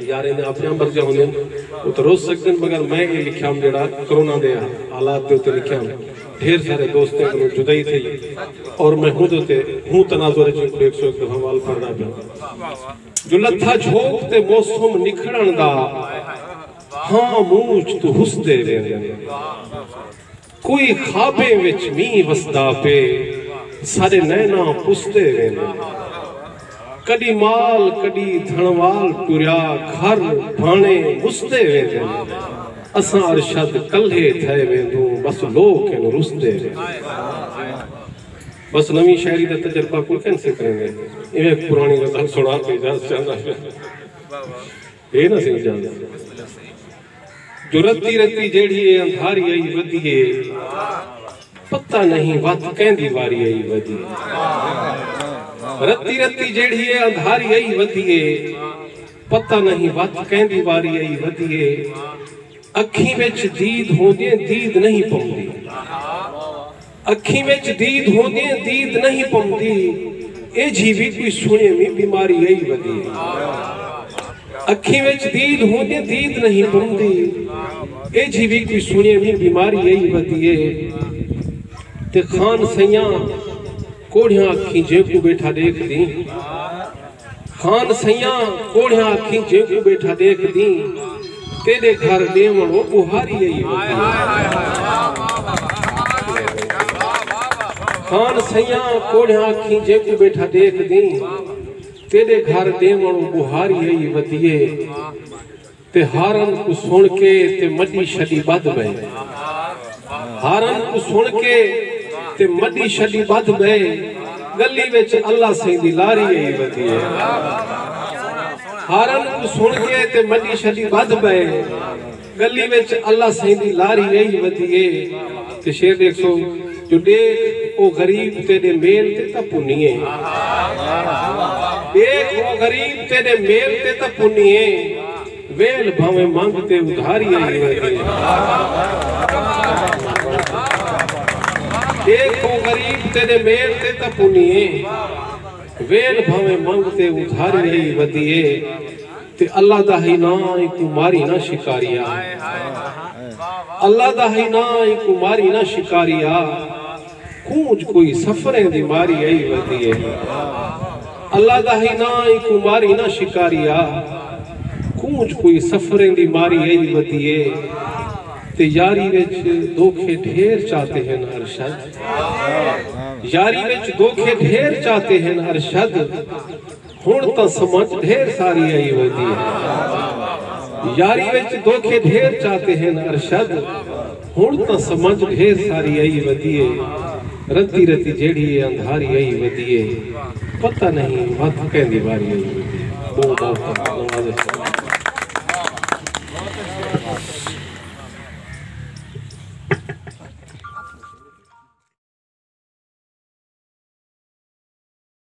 यार इन्हें अपने मर्जी होने वो तो रोज सकते हैं, मगर मैं ये लिखा हूँ जड़ा कोरोना दे हालात के उत्ते लिखा हूँ। ढेर सारे दोस्तों को जुदाई थी और मैं हूँ तनाजुर च 101 दफा वाल पढ़ना पिया जो लथा झोंक ते मौसम निखड़न दा हाँ मूंछ तू हुसदे वेंदे कोई खाबे विच मींह वसदा पे सारे नैना पुसदे वेंदे कदी माल कदी धनवाल टुरिया घर भाणे मुसदे वेंदे असां अरशद कल्हे थे वेंदू बस लोग इन रुसदे बस नवी शायरी का तजर्बा कोई कैसे करेंगे इवें पुरानी गजल सुना के इजाजत चाहता ये ना सही जान जो रत्ती रत्ती जेड़ी अंधारी आई वधिए पता नहीं वत कहंदी वारी आई वधिए रत्ती रत्ती जेड़ी अंधारी आई वधिए पता नहीं वत कहंदी वारी आई वधिए अखी विच दीद होंदे दीद नहीं पौंदी अखी विच दीद होंदे दीद नहीं पौंदी ए जीवी कोई सुने में बीमारी आई वधिए अखी विच दीद होंदे दीद नहीं पौंदी ए जीवी कोई सुने में बीमारी आई वधिए ते खान सैयां कोढ़ियां अखी जेकू बैठा देख दी खान सैयां कोढ़ियां अखी जेकू बैठा देख दी तेरे घर देवण वो बुहारी आई खान सैयां कोढ़ियां अखी जेकू बैठा देख दी तेरे घर देवण बुहारी आई वधिए ते हारन को सुन के ते मडी छड़ी बद बे हारन को सुन के ते मडी छड़ी बद बे गली विच अल्लाह सिंह दी लारी आई वधिए हारन को सुन के ते मडी छड़ी बद बे गली विच अल्लाह सिंह दी लारी आई वधिए ते शेर देखो जो देख ओ गरीब तेरे मेल ते ता पुनिए देख ओ गरीब तेरे मेल ते ता पुनिए वेल भावे मांगते उधारी आई वधिए देखो गरीब तेरे मेल ते ता पुनिए वेल भावे मांगते उधारी आई वधिए ते अल्लाह दा ही ना कुमारी ना शिकारिया अल्लाह दा ही ना कुमारी ना शिकारिया कूंज कोई सफरे दी मारी आई वधिए अल्लाह दा ही ना कुमारी ना शिकारिया कूंज कोई सफरे दी मारी आई वधिए ते यारी विच धोखे ढेर चाहते हैं अरशद यारी विच धोखे ढेर चाहते हैं अरशद हुण तां समझ ढेर सारी आई वधिए यारी विच धोखे ढेर चाहते हैं अरशद हुण तां समझ ढेर सारी आई वधिए रत्ती रत्ती जेड़ी अंधारी आई वधिए पता नहीं वत कहंदी वारी आई वधिए।